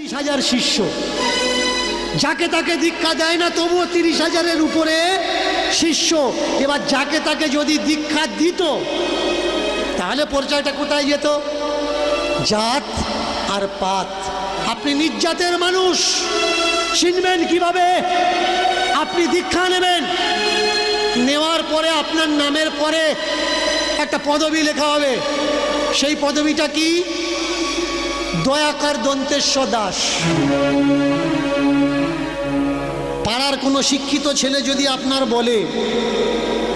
30,000 শিষ্য, যাকে তাকে দীক্ষা দেয় না, তবুও 30,000-এর উপরে শিষ্য। এবার যাকে তাকে যদি দীক্ষা দিত, তাহলে পরিচয়টা কোথায় যেত? জাত আর পাত। আপনি নিজ জাতের মানুষ, চিনবেন কিভাবে? আপনি দীক্ষা নেবেন, নেওয়ার পরে আপনার নামের পরে একটা পদবি লেখা হবে। সেই পদবিটা কি? দয়াকর দন্তেশ্ব দাস। পাড়ার কোনো শিক্ষিত ছেলে যদি আপনার বলে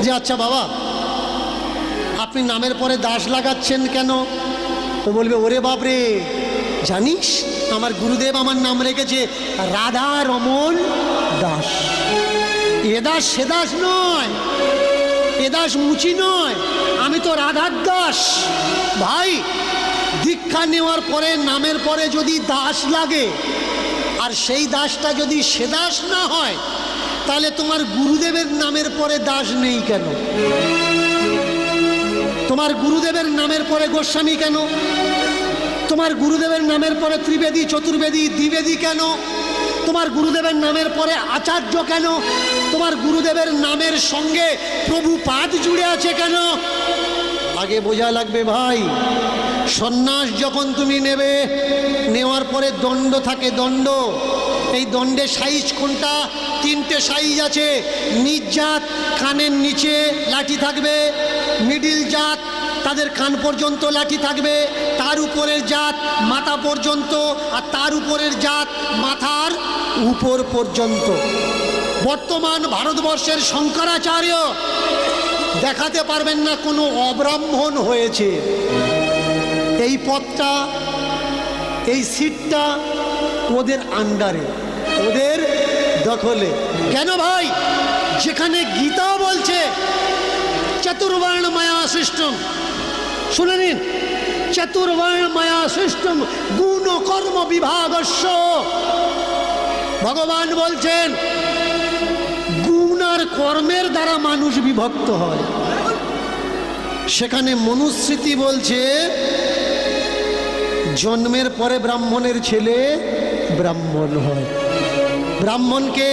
যে আচ্ছা বাবা, আপনি নামের পরে দাস লাগাচ্ছেন কেন? ও বলবে, ওরে বাপরে, জানিস আমার গুরুদেব আমার নাম রেখেছে রাধা রমন দাস। এ দাস সে দাস নয়, এ দাস মুচি নয়, আমি তো রাধার দাস। ভাই, দীক্ষা নেওয়ার পরে নামের পরে যদি দাস লাগে, আর সেই দাসটা যদি সে দাস না হয়, তাহলে তোমার গুরুদেবের নামের পরে দাস নেই কেন? তোমার গুরুদেবের নামের পরে গোস্বামী কেন? তোমার গুরুদেবের নামের পরে ত্রিবেদী, চতুর্বেদী, দ্বিবেদী কেন? তোমার গুরুদেবের নামের পরে আচার্য কেন? তোমার গুরুদেবের নামের সঙ্গে প্রভুপাদ জুড়ে আছে কেন? আগে বোঝা লাগবে ভাই। সন্ন্যাস যখন তুমি নেবে, নেওয়ার পরে দণ্ড থাকে, দণ্ড। এই দণ্ডের সাইজ কোনটা? 3টে সাইজ আছে। নিজ জাত, কানের নিচে লাঠি থাকবে। মিডিল জাত, তাদের কান পর্যন্ত লাঠি থাকবে। তার উপরের জাত মাথা পর্যন্ত, আর তার উপরের জাত মাথার উপর পর্যন্ত। বর্তমান ভারতবর্ষের শঙ্করাচার্য দেখাতে পারবেন না কোনো অব্রাহ্মণ হয়েছে। এই পদটা, এই সিটটা ওদের আন্ডারে, ওদের দখলে। কেন ভাই? যেখানে গীতা বলছে চতুর্বর্ণ মায়া সৃষ্টম, শুনে নিন, চতুর্বর্ণ মায়া সৃষ্টম গুণ কর্ম বিভাগস্য। ভগবান বলছেন গুণ আর কর্মের দ্বারা মানুষ বিভক্ত হয়। সেখানে মনুস্মৃতি বলছে জন্মের পরে ব্রাহ্মণের ছেলে ব্রাহ্মণ হয়। ব্রাহ্মণকে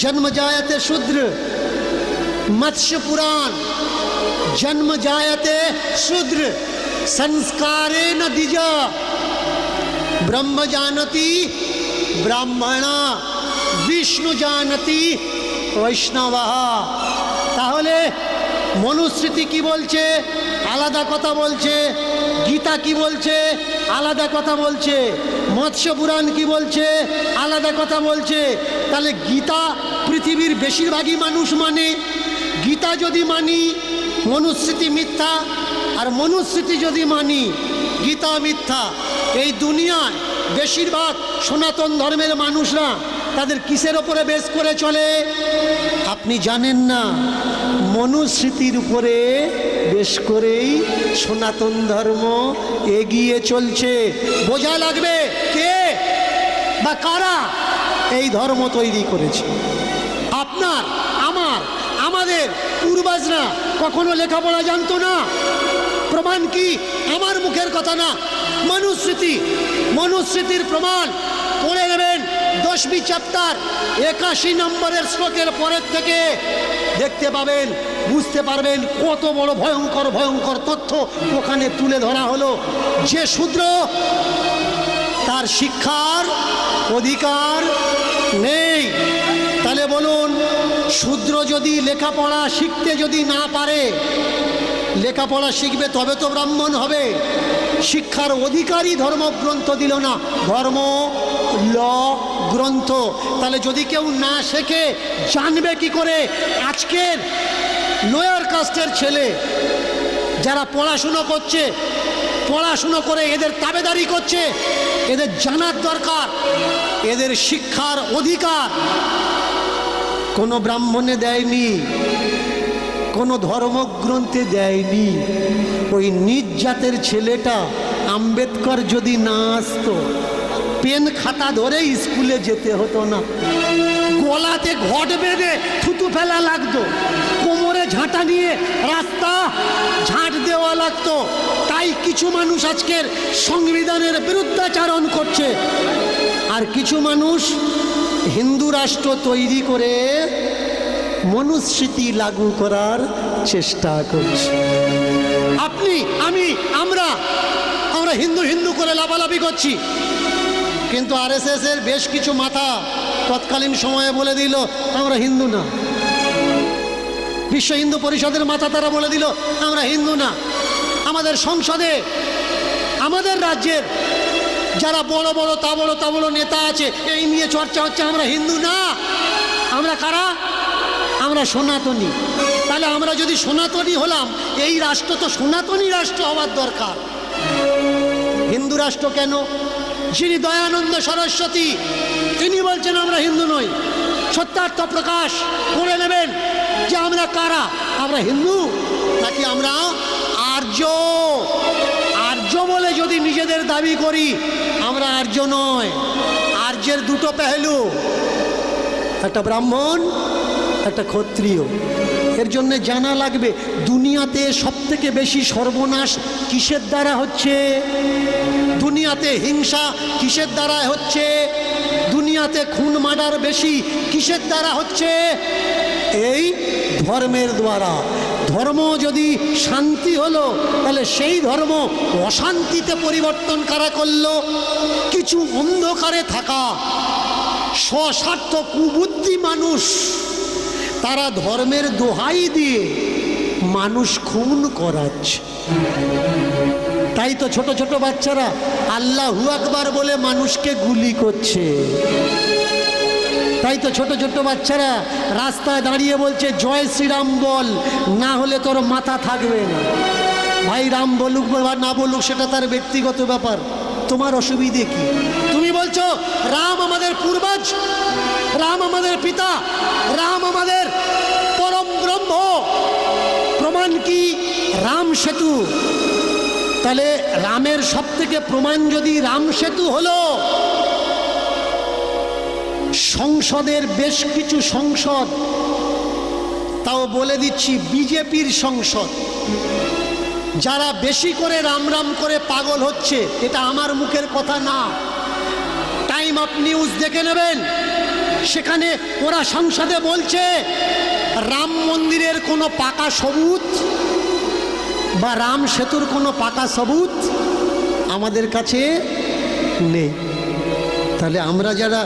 জন্ম জায়তে শূদ্র, মৎস্য পুরাণ জন্ম জায়তে শূদ্র সংস্কারে ন দ্বিজ ব্রহ্ম জানতি ব্রাহ্মণা বিষ্ণু জানতি বৈষ্ণবঃ। তাহলে মনুস্মৃতি কি বলছে? আলাদা কথা বলছে। গীতা কি বলছে? আলাদা কথা বলছে। মৎস্য পুরাণ কি বলছে? আলাদা কথা বলছে। তাহলে গীতা পৃথিবীর বেশিরভাগই মানুষ মানে। গীতা যদি মানি, মনুস্মৃতি মিথ্যা, আর মনুস্মৃতি যদি মানি, গীতা মিথ্যা। এই দুনিয়ায় বেশিরভাগ সনাতন ধর্মের মানুষরা তাদের কিসের ওপরে বেস করে চলে? আপনি জানেন না, মনুস্মৃতির উপরে বেশ করেই সনাতন ধর্ম এগিয়ে চলছে। বোঝা লাগবে কে বা কারা এই ধর্ম তৈরি করেছে। আপনার, আমার, আমাদের পূর্বজরা কখনো লেখাপড়া জানতো না। প্রমাণ কি? আমার মুখের কথা না, মনুস্মৃতি। মনুস্মৃতির প্রমাণ পড়ে নেবেন 10वीं চ্যাপ্টার 81 নম্বরের শ্লোকের পরের থেকে দেখতে পাবেন, বুঝতে পারবেন কত বড় ভয়ঙ্কর ভয়ঙ্কর তথ্য ওখানে তুলে ধরা হলো। যে শূদ্র, তার শিক্ষার অধিকার নেই। তাহলে বলুন, শূদ্র যদি লেখাপড়া শিখতে যদি না পারে, লেখাপড়া শিখবে তবে তো ব্রাহ্মণ হবে। শিক্ষার অধিকারী ধর্মগ্রন্থ দিল না, ধর্ম ল গ্রন্থ। তাহলে যদি কেউ না শেখে, জানবে কি করে? আজকের লোয়ার কাস্টের ছেলে যারা পড়াশুনো করছে, পড়াশুনো করে এদের তাবেদারি করছে, এদের জানার দরকার এদের শিক্ষার অধিকার কোনো ব্রাহ্মণে দেয়নি, কোনো ধর্মগ্রন্থে দেয়নি। ওই নিজ জাতের ছেলেটা আম্বেদকর যদি না আসতো, পেন খাতা ধরে স্কুলে যেতে হতো না। গলাতে ঘট বেঁধে থুতু ফেলা লাগতো, কোমরে ঝাঁটা নিয়ে রাস্তা ঝাঁট দেওয়া লাগতো। তাই কিছু মানুষ আজকের সংবিধানের বিরুদ্ধাচরণ করছে, আর কিছু মানুষ হিন্দু রাষ্ট্র তৈরি করে মনুস্মৃতি লাগু করার চেষ্টা করছে। আপনি, আমি, আমরা হিন্দু হিন্দু করে লাফালাফি করছি, কিন্তু আরএসএস এর বেশ কিছু মাথা তৎকালীন সময়ে বলে দিল আমরা হিন্দু না। বিশ্ব হিন্দু পরিষদের মাথা তারা বলে দিল আমরা হিন্দু না। আমাদের সংসদে, আমাদের রাজ্যের যারা বড় বড় তাবড়ো নেতা আছে, এই নিয়ে চর্চা হচ্ছে আমরা হিন্দু না। আমরা কারা? আমরা সনাতনী। তাহলে আমরা যদি সনাতনী হলাম, এই রাষ্ট্র তো সনাতনী রাষ্ট্র হওয়ার দরকার। হিন্দু রাষ্ট্র কেন? যিনি দয়ানন্দ সরস্বতী, তিনি বলছেন আমরা হিন্দু নই। সত্যার্থ প্রকাশ করে নেবেন যে আমরা কারা, আমরা হিন্দু নাকি আমরা আর্য। আর্য বলে যদি নিজেদের দাবি করি, আমরা আর্য নয়। আর্যের দুটো পেহলু, একটা ব্রাহ্মণ, একটা ক্ষত্রিয়। এর জন্য জানা লাগবে দুনিয়াতে সবথেকে বেশি সর্বনাশ কিসের দ্বারা হচ্ছে, দুনিয়াতে হিংসা কিসের দ্বারা হচ্ছে, দুনিয়াতে খুন মার্ডার বেশি কিসের দ্বারা হচ্ছে? এই ধর্মের দ্বারা। ধর্ম যদি শান্তি হলো, তাহলে সেই ধর্ম অশান্তিতে পরিবর্তন কারা করলো? কিছু অন্ধকারে থাকা স্বস্বার্থ কুবুদ্ধি মানুষ, তারা ধর্মের দোহাই দিয়ে মানুষ খুন করাচ্ছে। তাই তো ছোট ছোট বাচ্চারা আল্লাহু আকবার বলে মানুষকে গুলি করছে। তাই তো ছোট ছোট বাচ্চারা রাস্তায় দাঁড়িয়ে বলছে জয় শ্রীরাম বল, না হলে তোর মাথা থাকবে না। ভাই রাম বলুক বা না বলুক সেটা তার ব্যক্তিগত ব্যাপার, তোমার অসুবিধে কি? তুমি বলছো রাম আমাদের পূর্বজ, রাম আমাদের পিতা, রাম আমাদের পরম ব্রহ্ম। প্রমাণ কি? রাম সেতু। তাহলে রামের সব থেকে প্রমাণ যদি রাম সেতু হলো, সংসদের বেশ কিছু সংসদ, তাও বলে দিচ্ছি বিজেপির সংসদ, যারা বেশি করে রাম রাম করে পাগল হচ্ছে, এটা আমার মুখের কথা না, টাইম অফ নিউজ দেখে নেবেন। সেখানে ওরা সংসদে বলছে রাম মন্দিরের কোনো পাকা সবুত বা রাম সেতুর কোনো পাকা সবুত আমাদের কাছে নেই। তাহলে আমরা যারা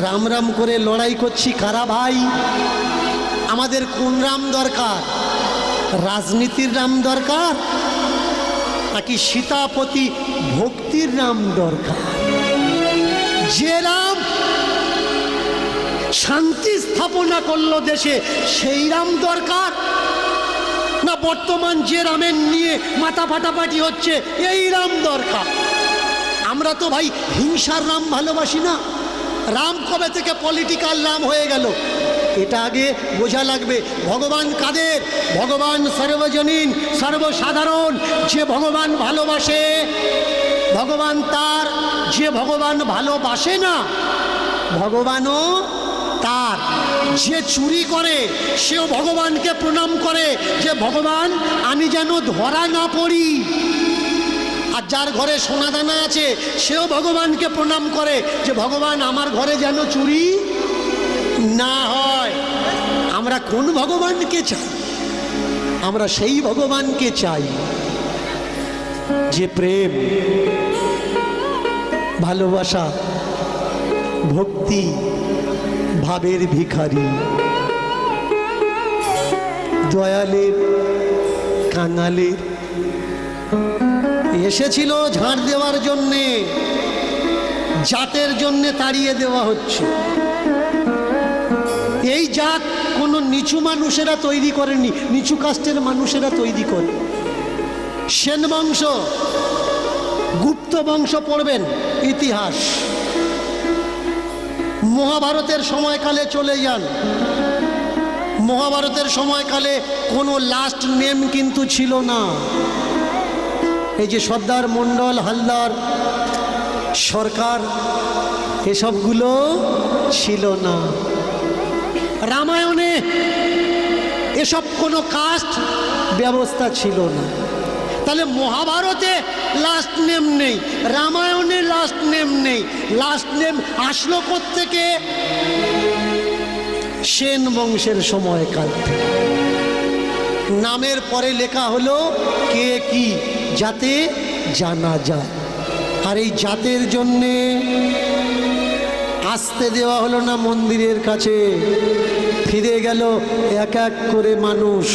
রাম রাম করে লড়াই করছি কারা ভাই? আমাদের কোন রাম দরকার? রাজনীতির রাম দরকার নাকি সীতাপতি ভক্তির রাম দরকার? যে রাম শান্তি স্থাপনা করলো দেশে, সেই রাম দরকার না বর্তমান যে রামের নিয়ে মাথা ফাটাফাটি হচ্ছে এই রাম দরকার? আমরা তো ভাই হিংসার রাম ভালোবাসি না। রাম কবে থেকে পলিটিক্যাল রাম হয়ে গেল? এটা আগে বোঝা লাগবে। ভগবান কাদের? ভগবান সর্বজনীন, সর্বসাধারণ। যে ভগবান ভালোবাসে ভগবান তার, যে ভগবান ভালোবাসে না ভগবানও তার। যে চুরি করে সেও ভগবানকে প্রণাম করে যে ভগবান আমি যেন ধরা না পড়ি। আর যার ঘরে সোনাদানা আছে সেও ভগবানকে প্রণাম করে যে ভগবান আমার ঘরে যেন চুরি না হয়। আমরা কোন ভগবানকে চাই? আমরা সেই ভগবানকে চাই যে প্রেম, ভালোবাসা, ভক্তি, ভাবের ভিখারি, দয়ালের, কাঙালের। এসেছিল ঝাড় দেওয়ার জন্যে, জাতের জন্যে তাড়িয়ে দেওয়া হচ্ছে। এই জাত কোনো নিচু মানুষেরা তৈরি করেনি, নিচু কাস্টের মানুষেরা তৈরি করে। সেন বংশ, গুপ্ত বংশ পড়বেন ইতিহাস, মহাভারতের সময়কালে চলে যান। মহাভারতের সময়কালে কোনো লাস্ট নেম কিন্তু ছিল না। এই যে সর্দার, মণ্ডল, হালদার, সরকার, এসবগুলো ছিল না। রামায়ণে এসব কোনো কাস্ট ব্যবস্থা ছিল না। তাহলে মহাভারতে লাস্ট নেম নেই, রামায়ণে লাস্ট নেম নেই, লাস্ট নেম আসলো কোত্থেকে? সেন বংশের সময়কাল থেকে। নামের পরে লেখা হলো কে কি, যাতে জানা যায়। আর এই জাতের জন্যে আসতে দেওয়া হলো না মন্দিরের কাছে, ফিরে গেল এক এক করে মানুষ।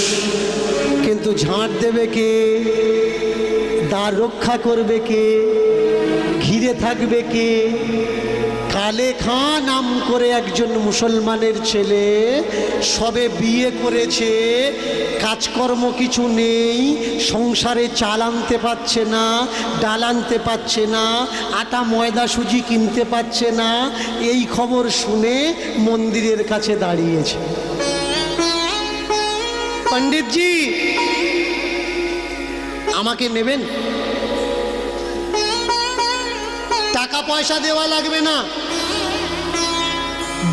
কিন্তু ঝাঁট দেবে কে, দ্বার রক্ষা করবে কে, ঘিরে থাকবে কে? কালে খাঁ নাম করে একজন মুসলমানের ছেলে, সবে বিয়ে করেছে, কাজকর্ম কিছু নেই, সংসারে চাল আনতে পারছে না, ডাল আনতে পারছে না, আটা ময়দা সুজি কিনতে পারছে না। এই খবর শুনে মন্দিরের কাছে দাঁড়িয়েছে। পণ্ডিতজি, আমাকে নেবেন? টাকা পয়সা দেওয়া লাগবে না,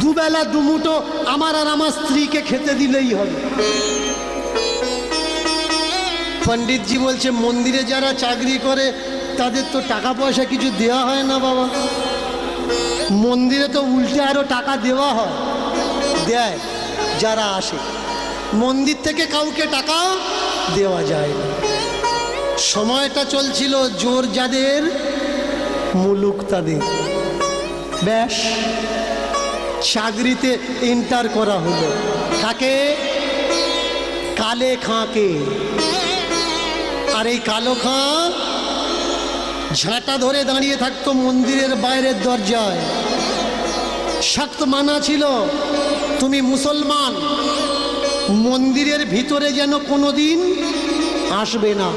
দুবেলা দুমুঠো আমার আর আমার স্ত্রীকে খেতে দিলেই হবে। পণ্ডিতজি বলছে, মন্দিরে যারা চাকরি করে তাদের তো টাকা পয়সা কিছু দেওয়া হয় না বাবা, মন্দিরে তো উল্টে আরো টাকা দেওয়া হয়। দেয় যারা আসে, মন্দির থেকে কাউকে টাকা দেওয়া যায় না। সময়টা চলছিল জোর যাদের মুলুক তাদের। ব্যাস, চাকরিতে এন্টার করা হলো। কাকে? কালে খাঁকে। আর এই কালো খাঁ ঝাঁটা ধরে দাঁড়িয়ে থাকতো মন্দিরের বাইরের দরজায়। শক্ত মানা ছিল, তুমি মুসলমান, মন্দিরের ভিতরে যেন কোনোদিন আসবে না,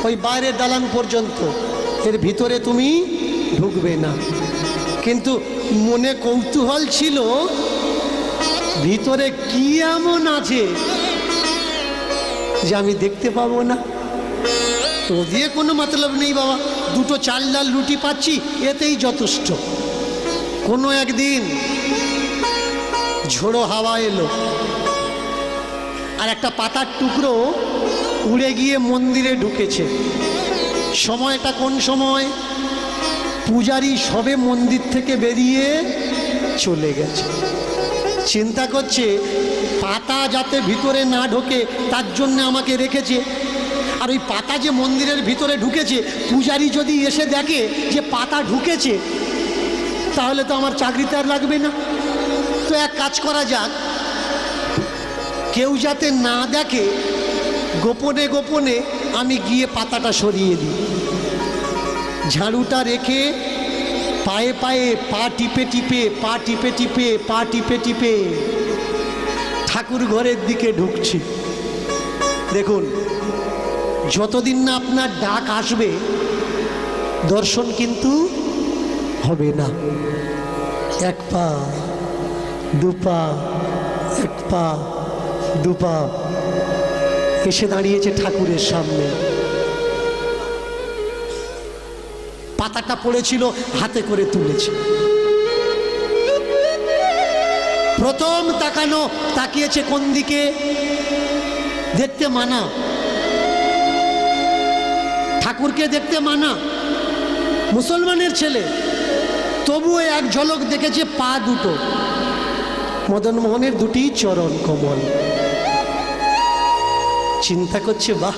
ওই বাইরের দালান পর্যন্ত, এর ভিতরে তুমি ঢুকবে না। কিন্তু মনে কৌতূহল ছিল, ভিতরে কি এমন আছে যে আমি দেখতে পাবো না? তো দিয়ে কোনো মতলব নেই বাবা, দুটো চাল ডাল রুটি পাচ্ছি, এতেই যথেষ্ট। কোনো একদিন ঝোড়ো হাওয়া এলো, আর একটা পাতার টুকরো উড়ে গিয়ে মন্দিরে ঢুকেছে। সময়টা কোন সময়? পূজারী সবে মন্দির থেকে বেরিয়ে চলে গেছে। চিন্তা করছে পাতা যাতে ভিতরে না ঢোকে তার জন্য আমাকে রেখেছে। আর ওই পাতা যে মন্দিরের ভিতরে ঢুকেছে, পূজারী যদি এসে দেখে যে পাতা ঢুকেছে, তাহলে তো আমার চাকরিতে আর লাগবে না। তো এক কাজ করা যাক, কেউ যাতে না দেখে, গোপনে গোপনে আমি গিয়ে পাতাটা সরিয়ে দিই। ঝাড়ুটা রেখে পায়ে পায়ে পা টিপে টিপে পা টিপে টিপে পা টিপে টিপে ঠাকুর ঘরের দিকে ঢুকছি। দেখুন, যতদিন না আপনার ডাক আসবে দর্শন কিন্তু হবে না। এক পা দু পা, এক পা দু পা, এসে দাঁড়িয়েছে ঠাকুরের সামনে। পাতাটা পড়েছিল, হাতে করে তুলেছে। প্রথম তাকানো, তাকিয়েছে কোন দিকে? দেখতে মানা, ঠাকুরকে দেখতে মানা, মুসলমানের ছেলে, তবুও এক ঝলক দেখেছে পা দুটো, মদন মোহনের দুটি চরণ কমল। চিন্তা করছে, বাহ,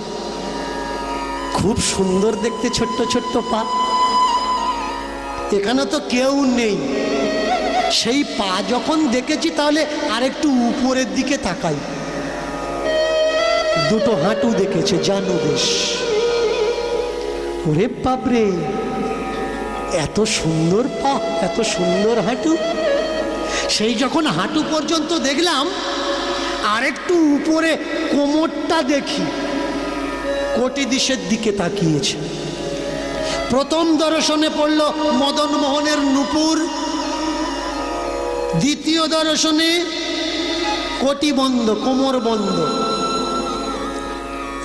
খুব সুন্দর দেখতে ছোট্ট ছোট্ট পা, এখানে তো কেউ নেই। সেই পা যখন দেখেছি, তাহলে আরেকটু উপরের দিকে তাকাই। দুটো হাঁটু দেখেছে, জানো বেশ। ওরে বাপরে, এত সুন্দর পা, এত সুন্দর হাঁটু। সেই যখন হাঁটু পর্যন্ত দেখলাম, আরেকটু উপরে কোমরটা দেখি, কোটি দিশের দিকে তাকিয়েছে। প্রথম দর্শনে পড়ল মদন মোহনের নূপুর, দ্বিতীয় দর্শনে কোটি বন্ধ, কোমর বন্ধ।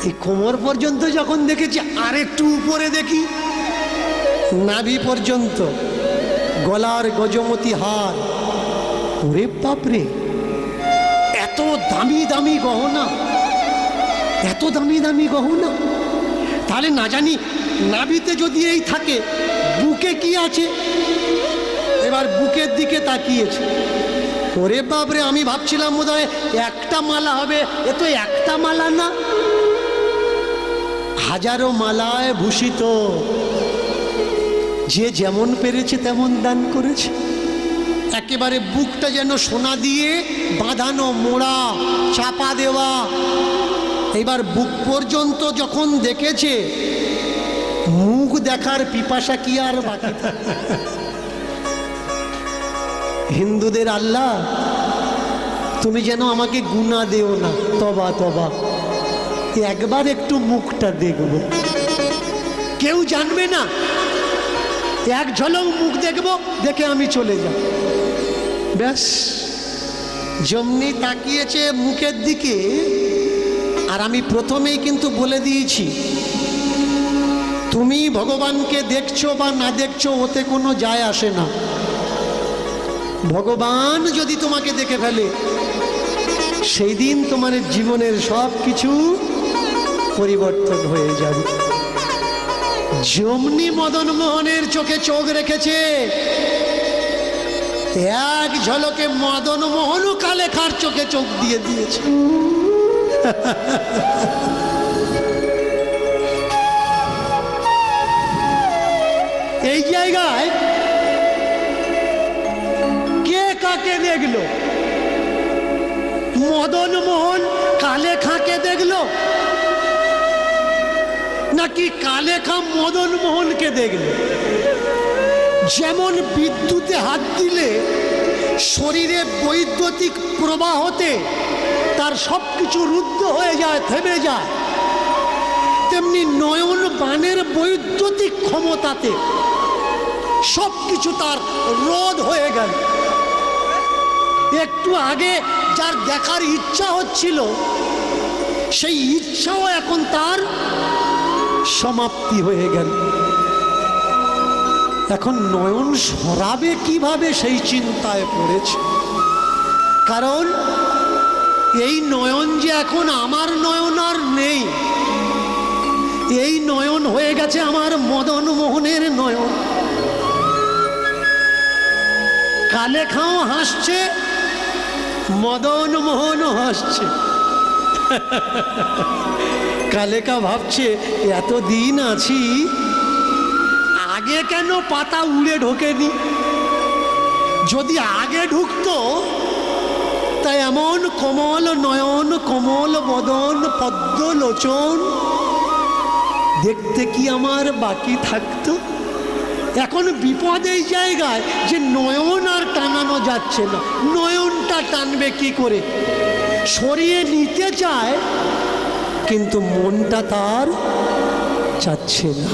এই কোমর পর্যন্ত যখন দেখেছি, আরেকটু উপরে দেখি, নাভি পর্যন্ত, গলার গজমতি হার। ওরে বাপরে, এত দামি দামি গহনা, এত দামি দামি গহনা। তাহলে না জানি নাভিতে যদি এই থাকে বুকে কি আছে। এবার বুকের দিকে তাকিয়েছে, ওরে বাপরে, আমি ভাবছিলাম বোধহয় একটা মালা হবে, এ তো একটা মালা না, হাজারো মালায় ভূষিত। যে যেমন পেরেছে তেমন দান করেছে। একেবারে বুকটা যেন সোনা দিয়ে বাঁধানো, মোড়া, চাপা দেওয়া। এবার বুক পর্যন্ত যখন দেখেছে, মুখ দেখার পিপাসা কি আর বাকি থাকে? হিন্দুদের আল্লাহ, তুমি যেন আমাকে গুনাহ দেও না, তবা তবা, একবার একটু মুখটা দেখব। কেউ জানবে না, এক ঝলক মুখ দেখব, দেখে আমি চলে যাব, ব্যাস। যেমনি তাকিয়েছে মুখের দিকে। আর আমি প্রথমেই কিন্তু বলে দিয়েছি, তুমি ভগবানকে দেখছো বা না দেখছো ওতে কোনো যায় আসে না। ভগবান যদি তোমাকে দেখে ফেলে, সেই দিন তোমার জীবনের সব কিছু পরিবর্তন হয়ে যাবে। যেমনি মদন মোহনের চোখে চোখ রেখেছে, এক ঝলকে মদন মোহনও কালেখার চোখে চোখ দিয়ে দিয়েছে। এই জায়গায় কে কাকে দেখলো? মদন মোহন কালেখাকে দেখলো, নাকি কালেখা মদন মোহনকে দেখলো? যেমন বিদ্যুতে হাত দিলে শরীরে বৈদ্যুতিক প্রবাহতে তার সব কিছু রুদ্ধ হয়ে যায়, থেমে যায়, তেমনি নয়ন বাণের বৈদ্যুতিক ক্ষমতাতে সব কিছু তার রোধ হয়ে গেল। একটু আগে যার দেখার ইচ্ছা হচ্ছিল, সেই ইচ্ছাও এখন তার সমাপ্তি হয়ে গেল। এখন নয়ন সরাবে কিভাবে সেই চিন্তায় পড়েছে। কারণ এই নয়ন যে এখন আমার নয়ন আর নেই, এই নয়ন হয়ে গেছে আমার মদন মোহনের নয়ন। কালেখাও হাসছে, মদন মোহনও হাসছে। কালেকা ভাবছে, এতদিন আছি, আগে কেন পাতা উড়ে ঢোকেনি? যদি আগে ঢুকতো, তাই এমন কমল নয়ন, কমল বদন, পদ্ম লোচন দেখতে কি আমার বাকি থাকতো? এখন বিপদ এই জায়গায় যে নয়ন আর টানানো যাচ্ছে না। নয়নটা টানবে কি করে? সরিয়ে নিতে চায়, কিন্তু মনটা তার চাচ্ছে না।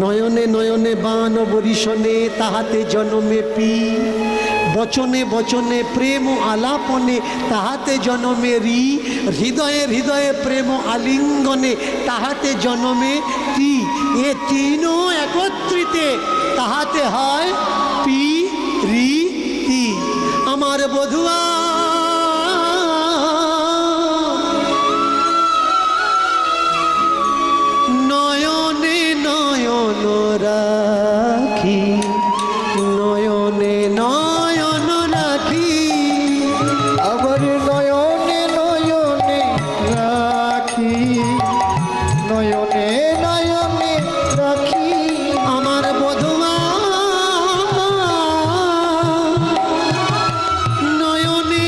নয়নে নয়নে বান বরিশনে, তাহাতে জনমে পি, বচনে বচনে প্রেম আলাপনে, তাহাতে জনমে রি, হৃদয়ে হৃদয়ে প্রেম আলিঙ্গনে, তাহাতে জনমে তি। এ তিনও একত্রিতে তাহাতে হয় পি রি তি। আমার বধুয়া নয়নে নয়ন রাখি, নয়নে নয়ন রাখি, আবার নয়নে নয়নে রাখি, নয়নে নয়নে রাখি, আমার বধুয়া নয়নে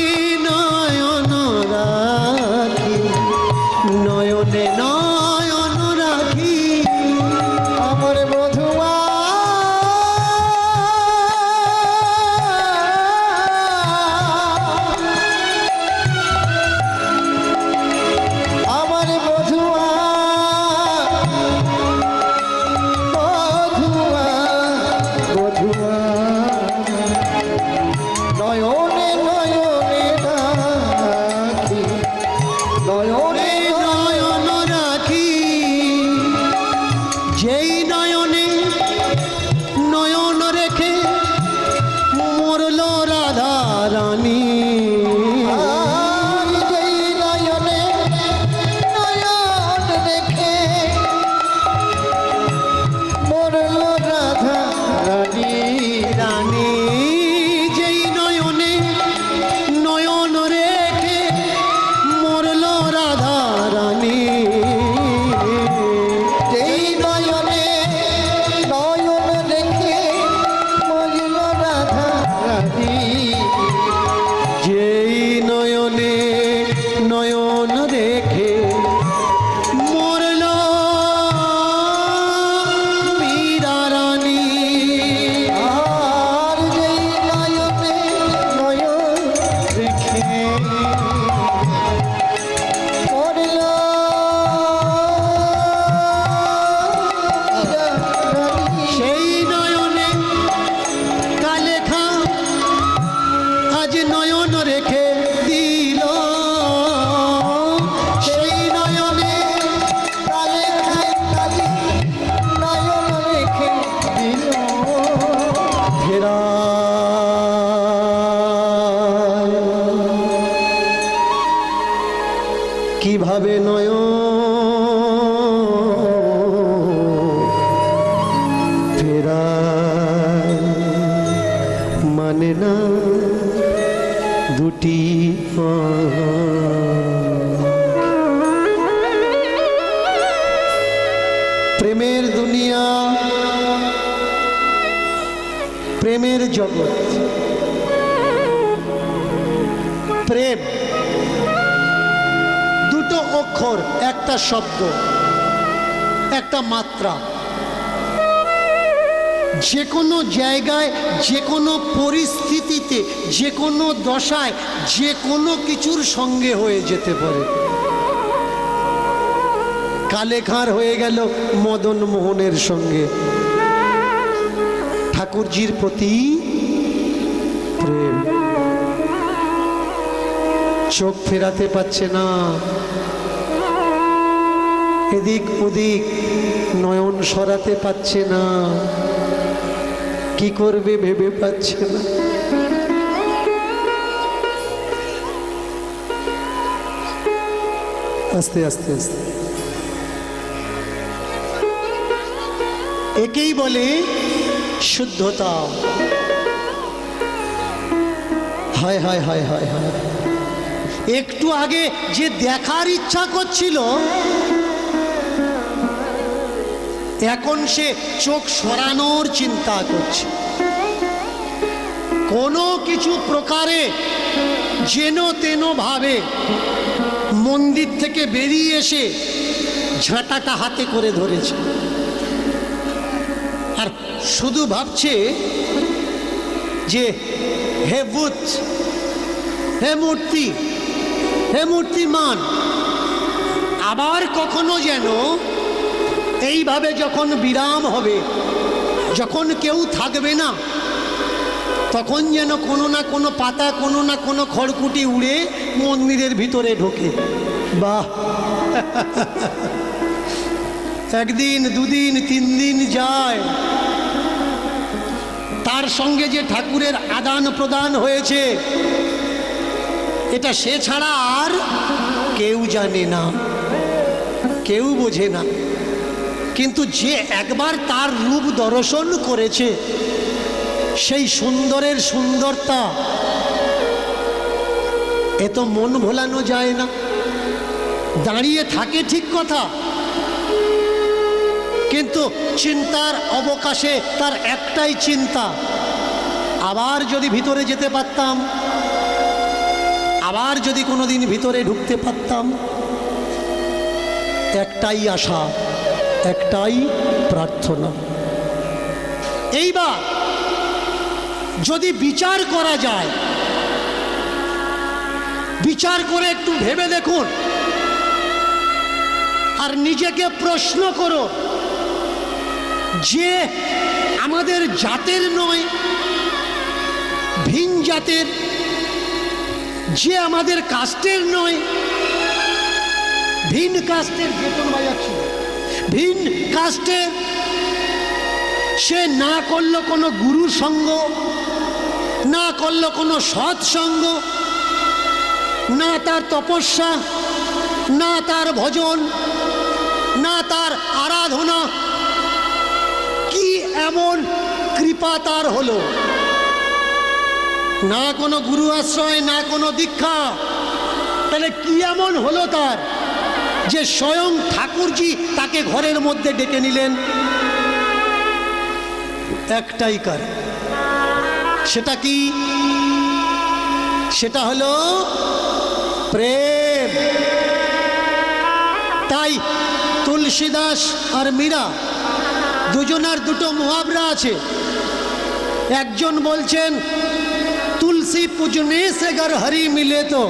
ঝরাবে নয়ন ফেরায় মানে না দুটি প্রেমের দুনিয়া, প্রেমের জগৎ। প্রেম দুটো অক্ষর, একটা শব্দ, একটা মাত্রা। যে কোনো জায়গায়, যে কোনো পরিস্থিতিতে, যে কোনো দশায়, যে কোনো কিছুর সঙ্গে হয়ে যেতে পারে। কালেখার হয়ে গেল মদন মোহনের সঙ্গে। ঠাকুরজির প্রতি প্রেম, চোখ ফেরাতে পারছে না, এদিক ওদিক নয়ন সরাতে পারছে না, কি করবে ভেবে পাচ্ছে না। আস্তে আস্তে আস্তে একেই বলে শুদ্ধতা। হায় হায় হায় হায় হায়, একটু আগে যে দেখার ইচ্ছা করছিল, এখন সে চোখ সরানোর চিন্তা করছে। কোনো কিছু প্রকারে যেন তেন ভাবে মন্দির থেকে বেরিয়ে এসে ঝাঁটাটা হাতে করে ধরেছে, আর শুধু ভাবছে যে হে বুদ্ধ, হে মূর্তি, হে মূর্তিমান, আবার কখনো যেন এইভাবে যখন বিরাম হবে, যখন কেউ থাকবে না, তখন যেন কোনো না কোনো পাতা, কোনো না কোনো খড়কুটি উড়ে মন্দিরের ভিতরে ঢোকে। বাহ! একদিন, দুদিন, 3 দিন যায়, তার সঙ্গে যে ঠাকুরের আদান প্রদান হয়েছে এটা সে ছাড়া আর কেউ জানে না, কেউ বোঝে না। কিন্তু যে একবার তার রূপ দর্শন করেছে, সেই সুন্দরের সুন্দরতা এ তো মন ভোলানো যায় না। দাঁড়িয়ে থাকে ঠিক কথা, কিন্তু চিন্তার অবকাশে তার একটাই চিন্তা, আবার যদি ভিতরে যেতে পারতাম, আবার যদি কোনোদিন ভিতরে ঢুকতে পারতাম। একটাই আশা, একটাই প্রার্থনা। এইবার যদি বিচার করা যায়, বিচার করে একটু ভেবে দেখুন আর নিজেকে প্রশ্ন করো যে আমাদের জাতের নয়, ভিন জাতের, যে আমাদের কাস্টের নয়, ভিন কাস্টের, বেতন বাজাচ্ছিল, ভিন কাস্টের, সে না করলো কোনো গুরু সঙ্গ, না করলো কোনো সৎসঙ্গ, না তার তপস্যা, না তার ভজন, না তার আরাধনা, কি এমন কৃপা তার হলো? না কোনো গুরু আশ্রয়, না কোনো দীক্ষা, তাহলে কি এমন হলো তার যে স্বয়ং ঠাকুরজি তাকে ঘরের মধ্যে ডেকে নিলেন? একটাই কারণ, সেটা কি? সেটা হলো প্রেম। তাই তুলসীদাস আর মীরা দুজনার দুটো মুহাবরা আছে। একজন বলছেন তুলসী पूजने से अगर हरि मिले तो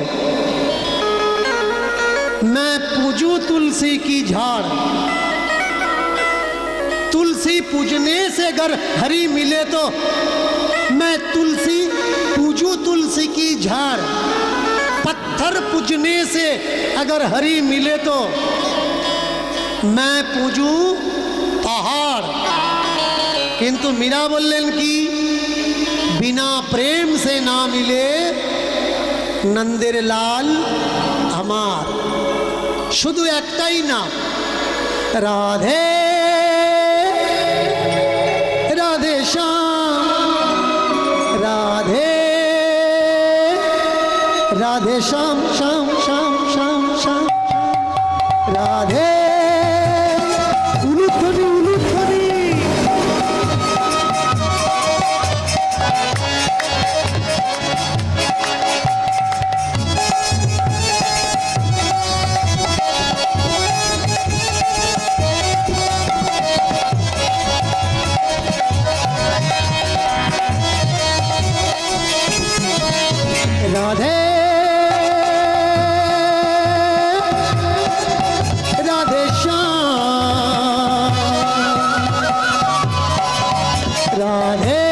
मैं पूजूं तुलसी की झाड़, तुलसी पूजने से अगर हरि मिले तो मैं तुलसी पूजूं तुलसी की झाड़, पत्थर पूजने से अगर हरि मिले तो मैं पूजूं पहाड़। किंतु मीरा बोलें कि बिना प्रेम से ना मिले नंदेर लाल हमार। শুধু একটাই না, রাধে রাধে শ্যাম, রাধে রাধে শ্যাম শ্যাম শ্যাম শ্যাম শ্যাম, রাধে উলুধ্বনি উলুধ্বনি। রাধে রাধে শ্যাম, রাধে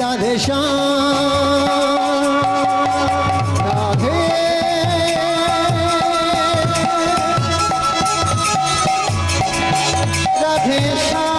রাধে শ্যাম, রাধে রাধে শ্যাম,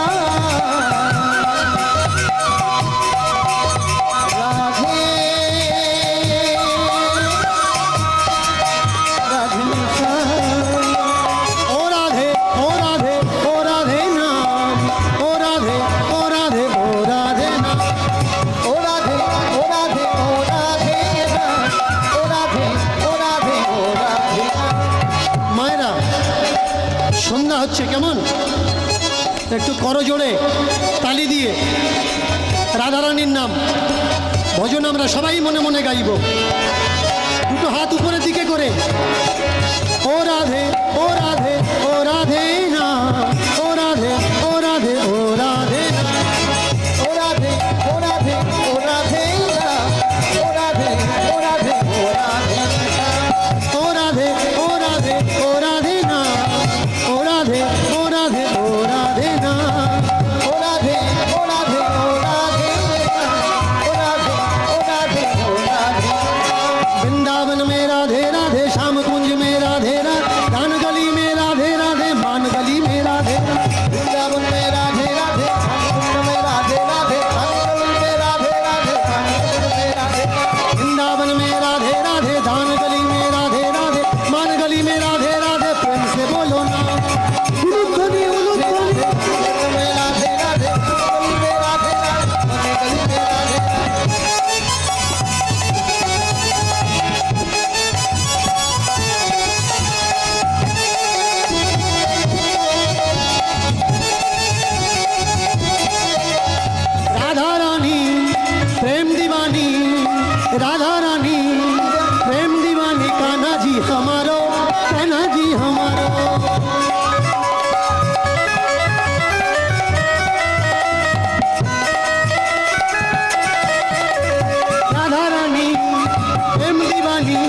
সন্ধ্যা হচ্ছে, কেমন একটু করজোড়ে তালি দিয়ে রাধারানীর নাম ভজন আমরা সবাই মনে মনে গাইব, দুটো হাত উপরের দিকে করে। ও রাধে ও রাধে ও রাধে না, ও রাধে ও রাধে ও রাধে না, ও রাধে ও রাধে ও রাধে না, ও রাধে ও রাধে ও রাধে না, ও রাধে ও রাধে ও রাধে না, ও রাধে ও রাধে ও রাধে না, ও রাধে ও রাধে ও রাধে না, ও রাধে ও राधे ओ राधे। वृंदावन में राधे राधे, श्याम कुंज में राधे राधे, दान गली में राधे राधे, मान गली में राधे राधे। वृंदावन में राधे राधे, श्याम कुंज में राधे राधे, दान गली में राधे राधे, मान गली में राधे राधे। वृंदावन में राधे राधे, दान गली में राधे राधे, मान गली में राधे राधे। प्रेम से बोलो ना उलुध्वनि उलुध्वनि। में राधे राधे, गली में राधे राधे, मान गली में राधे राधे। राधा रानी प्रेम दीवानी, राधा रानी प्रेम दीवानी, कान्हा जी हमारो, कान्हा जी हमारो। राधा रानी प्रेम दीवानी,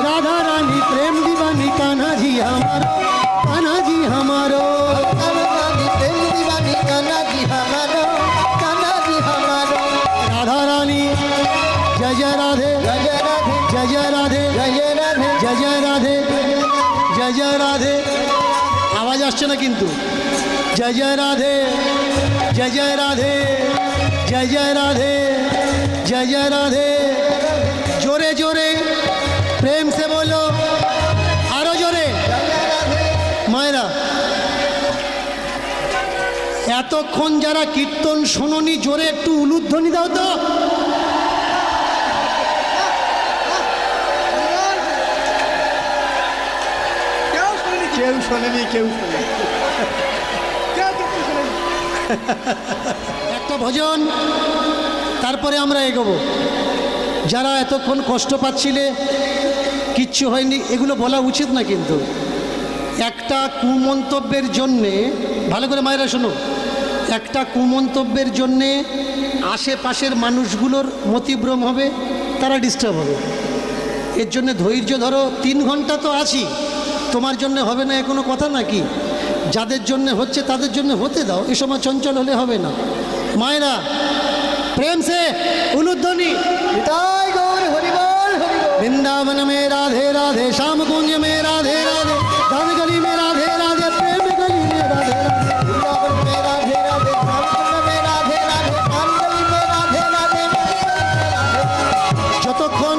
राधा रानी प्रेम दीवानी, कान्हा जी हमारो, कान्हा जी हमारो। प्रेम दीवानी, कान्हा जी हमारो, कान्हा जी हमारो। राधा रानी जय जय राधे, जय जय राधे, जय जय राधे, जय जय राधे, जय जय राधे, जय जय राधे। आवाज আসছে না কিন্তু। जय जय राधे, जय जय राधे, जय जय राधे, जय जय राधे। जोरे जोरे प्रेम से बोलो, आरो जोरे। मायरा এতক্ষণ যারা কীর্তন শোনোনি, জোরে একটু উলুধ্বনি দাও তো। কেউ শোনেনি, কেউ শোনেনি। একটা ভজন, তারপরে আমরা এগোবো। যারা এতক্ষণ কষ্ট পাচ্ছিলে, কিচ্ছু হয়নি, এগুলো বলা উচিত না কিন্তু। একটা কুমন্তব্যের জন্যে, ভালো করে মায়েরা শোনো, একটা কুমন্তব্যের জন্যে আশেপাশের মানুষগুলোর মতিভ্রম হবে, তারা ডিস্টার্ব হবে। এর জন্য ধৈর্য ধরো। 3 ঘন্টা তো আছি, তোমার জন্য হবে না এ কোনো কথা নাকি? যাদের জন্য হচ্ছে তাদের জন্য হতে দাও, এ সময় চঞ্চল হলে হবে না। মায়েরা প্রেম সে উলুধ্বনি। নিতাই গৌর হরি বল, হরি বল। वृंदावन में राधे राधे, श्याम कुंज में राधे राधे, दान गली में राधे राधे, प्रेम गली में राधे राधे। वृंदावन में राधे राधे, श्याम कुंज में राधे राधे, दान गली में राधे राधे। যতক্ষণ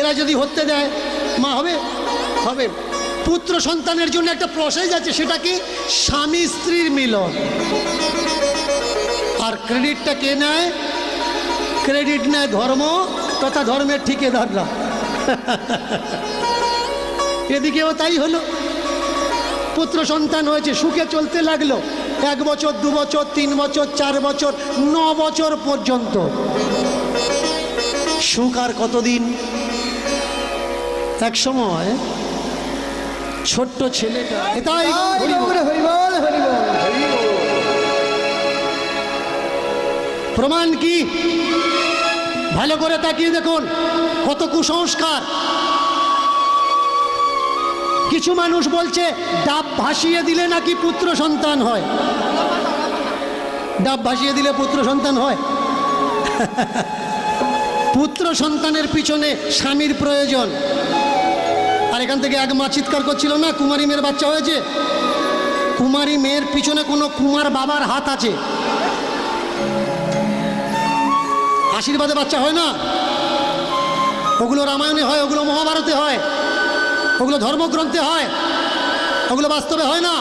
এরা যদি হতে দেয় মা হবে হবে। পুত্র সন্তানের জন্য একটা প্রসেস আছে, সেটা কি স্বামী স্ত্রীর মিলন। আর ক্রেডিটটা কে নেয়? ক্রেডিট নেয় ধর্ম তথা ধর্মের ঠিকাদাররা। এদিকেও তাই হলো, পুত্র সন্তান হয়েছে, সুখে চলতে লাগলো 1 বছর 2 বছর 3 বছর 4 বছর 9 বছর পর্যন্ত সুখ। আর কতদিন? এক সময় ছোট্ট ছেলেটা, এটাই প্রমাণ কি? ভালো করে তাকিয়ে দেখুন কত কুসংস্কার। কিছু মানুষ বলছে ডাব ভাসিয়ে দিলে নাকি পুত্র সন্তান হয়। ডাব ভাসিয়ে দিলে পুত্র সন্তান হয়? পুত্র সন্তানের পিছনে স্বামীর প্রয়োজন। আর এখান থেকে এক মা চিৎকার করছিল না, কুমারী মেয়ের বাচ্চা হয়েছে। কুমারী মেয়ের পিছনে কোনো কুমার বাবার হাত আছে। আশীর্বাদে বাচ্চা হয় না, ওগুলো রামায়ণে হয়, ওগুলো মহাভারতে হয়, ওগুলো ধর্মগ্রন্থে হয়, ওগুলো বাস্তবে হয় না।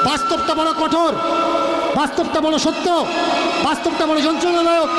বাস্তবটা বড় কঠোর, বাস্তবটা বড় সত্য, বাস্তবটা বড় যন্ত্রণাদায়ক।